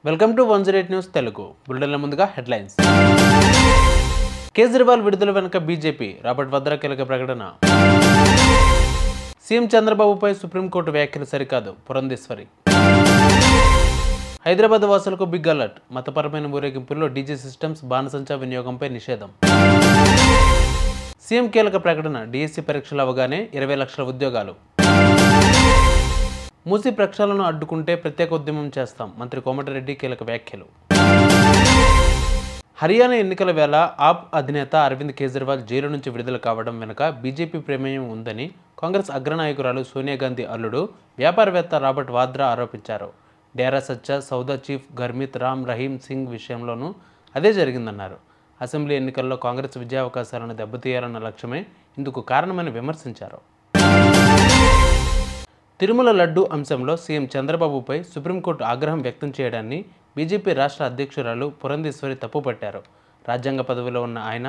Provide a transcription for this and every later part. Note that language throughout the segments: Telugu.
వెల్కమ్ టు 108 న్యూస్ తెలుగు బులెటిన్ల ముందుగా హెడ్లైన్స్. కేజ్రీవాల్ విడుదల వెనుక బీజేపీ, రాబర్ట్ వాద్రా కీలక ప్రకటన. సీఎం చంద్రబాబుపై సుప్రీంకోర్టు వ్యాఖ్యలు సరికాదు, పురంధేశ్వరి. హైదరాబాద్ వాసులకు బిగ్ అలర్ట్, మతపరమైన ఊరేగింపుల్లో డీజే సిస్టమ్స్, బాణసంచా వినియోగంపై నిషేధం. సీఎం కీలక ప్రకటన, డిఎస్సి పరీక్షలు అవగానే 20 లక్షల ఉద్యోగాలు. మూసీ ప్రక్షాళనను అడ్డుకుంటే ప్రత్యేక ఉద్యమం చేస్తాం, మంత్రి కోమటిరెడ్డి కీలక వ్యాఖ్యలు. హర్యానా ఎన్నికల వేళ ఆప్ అధినేత అరవింద్ కేజ్రీవాల్ జైలు నుంచి విడుదల కావడం వెనుక బీజేపీ ప్రమేయం ఉందని కాంగ్రెస్ అగ్రనాయకురాలు సోనియా గాంధీ అల్లుడు, వ్యాపారవేత్త రాబర్ట్ వాద్రా ఆరోపించారు. డేరా సచ్చా సౌదా చీఫ్ గర్మిత్ రామ్ రహీం సింగ్ విషయంలోనూ అదే జరిగిందన్నారు. అసెంబ్లీ ఎన్నికల్లో కాంగ్రెస్ విజయావకాశాలను దెబ్బతీయాలన్న లక్ష్యమే ఇందుకు కారణమని విమర్శించారు. తిరుమల లడ్డు అంశంలో సీఎం చంద్రబాబుపై సుప్రీంకోర్టు ఆగ్రహం వ్యక్తం చేయడాన్ని బీజేపీ రాష్ట్ర అధ్యక్షురాలు పురంధేశ్వరి తప్పుపట్టారు. రాజ్యాంగ పదవిలో ఉన్న ఆయన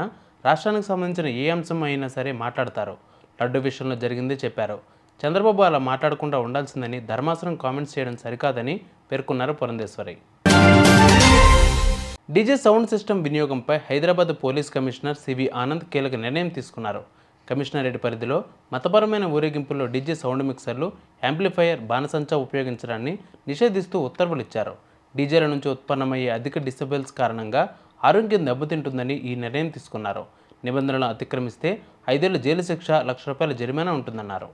రాష్ట్రానికి సంబంధించిన ఏ అంశం అయినా సరే మాట్లాడతారు. లడ్డు విషయంలో జరిగిందే చెప్పారు. చంద్రబాబు అలా మాట్లాడకుండా ఉండాల్సిందని ధర్మాసనం కామెంట్స్ చేయడం సరికాదని పేర్కొన్నారు పురంధేశ్వరి. డీజే సౌండ్ సిస్టమ్ వినియోగంపై హైదరాబాద్ పోలీస్ కమిషనర్ సివి ఆనంద్ కీలక నిర్ణయం తీసుకున్నారు. కమిషనరేట్ పరిధిలో మతపరమైన ఊరేగింపుల్లో డీజే సౌండ్ మిక్సర్లు, యాంప్లిఫైయర్, బాణసంచా ఉపయోగించడాన్ని నిషేధిస్తూ ఉత్తర్వులు ఇచ్చారు. డీజేల నుంచి ఉత్పన్నమయ్యే అధిక డిస్టర్బెన్స్ కారణంగా ఆరోగ్యం దెబ్బతింటుందని ఈ నిర్ణయం తీసుకున్నారు. నిబంధనలను అతిక్రమిస్తే 5 ఏళ్ల జైలు శిక్ష, ₹1,00,000 జరిమానా ఉంటుందన్నారు.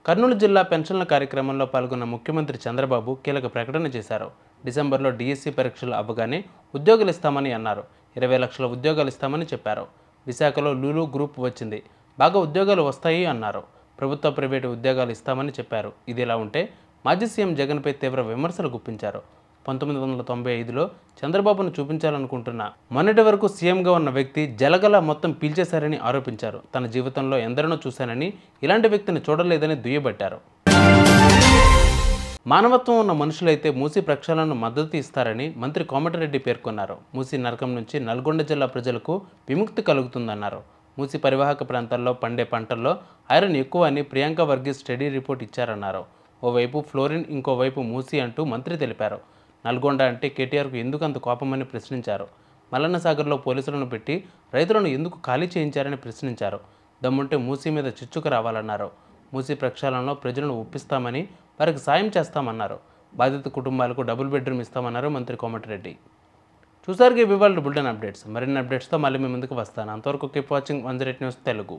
కర్నూలు జిల్లా పెన్షన్ల కార్యక్రమంలో పాల్గొన్న ముఖ్యమంత్రి చంద్రబాబు కీలక ప్రకటన చేశారు. డిసెంబర్లో డిఎస్సి పరీక్షలు అవ్వగానే ఉద్యోగాలు ఇస్తామని అన్నారు. 20 లక్షల ఉద్యోగాలు ఇస్తామని చెప్పారు. విశాఖలో లూలు గ్రూప్ వచ్చింది, బాగా ఉద్యోగాలు వస్తాయి అన్నారు. ప్రభుత్వ, ప్రైవేటు ఉద్యోగాలు ఇస్తామని చెప్పారు. ఇదిలా ఉంటే మాజీ సీఎం జగన్పై తీవ్ర విమర్శలు గుప్పించారు. 1995లో చంద్రబాబును చూపించాలనుకుంటున్న మొన్నటి వరకు సీఎంగా ఉన్న వ్యక్తి జలగల మొత్తం పీల్చేశారని ఆరోపించారు. తన జీవితంలో ఎందరినో చూశానని, ఇలాంటి వ్యక్తిని చూడలేదని దుయ్యబట్టారు. మానవత్వం ఉన్న మనుషులైతే మూసీ ప్రక్షాళనను మద్దతు ఇస్తారని మంత్రి కోమటిరెడ్డి పేర్కొన్నారు. మూసీ నరకం నుంచి నల్గొండ జిల్లా ప్రజలకు విముక్తి కలుగుతుందన్నారు. మూసీ పరివాహక ప్రాంతాల్లో పండే పంటల్లో ఐరన్ ఎక్కువ అని ప్రియాంక వర్గీస్ స్టడీ రిపోర్ట్ ఇచ్చారన్నారు. ఓవైపు ఫ్లోరిన్, ఇంకోవైపు మూసీ అంటూ మంత్రి తెలిపారు. నల్గొండ అంటే కేటీఆర్కు ఎందుకు అంత కోపమని ప్రశ్నించారు. మల్లన్న సాగర్లో పోలీసులను పెట్టి రైతులను ఎందుకు ఖాళీ చేయించారని ప్రశ్నించారు. దమ్ముంటే మూసీ మీద చిచ్చుకు రావాలన్నారు. మూసీ ప్రక్షాళనలో ప్రజలను ఒప్పిస్తామని, వారికి సాయం చేస్తామన్నారు. బాధిత కుటుంబాలకు డబుల్ బెడ్రూమ్ ఇస్తామన్నారు మంత్రి కోమటిరెడ్డి. చూసారుగా ఇవాళ బులెటిన్ అప్డేట్స్. మరిన్ని అప్డేట్స్తో మళ్ళీ మీ ముందుకు వస్తాను. అంతవరకు కీప్ వాచింగ్ 108 న్యూస్ తెలుగు.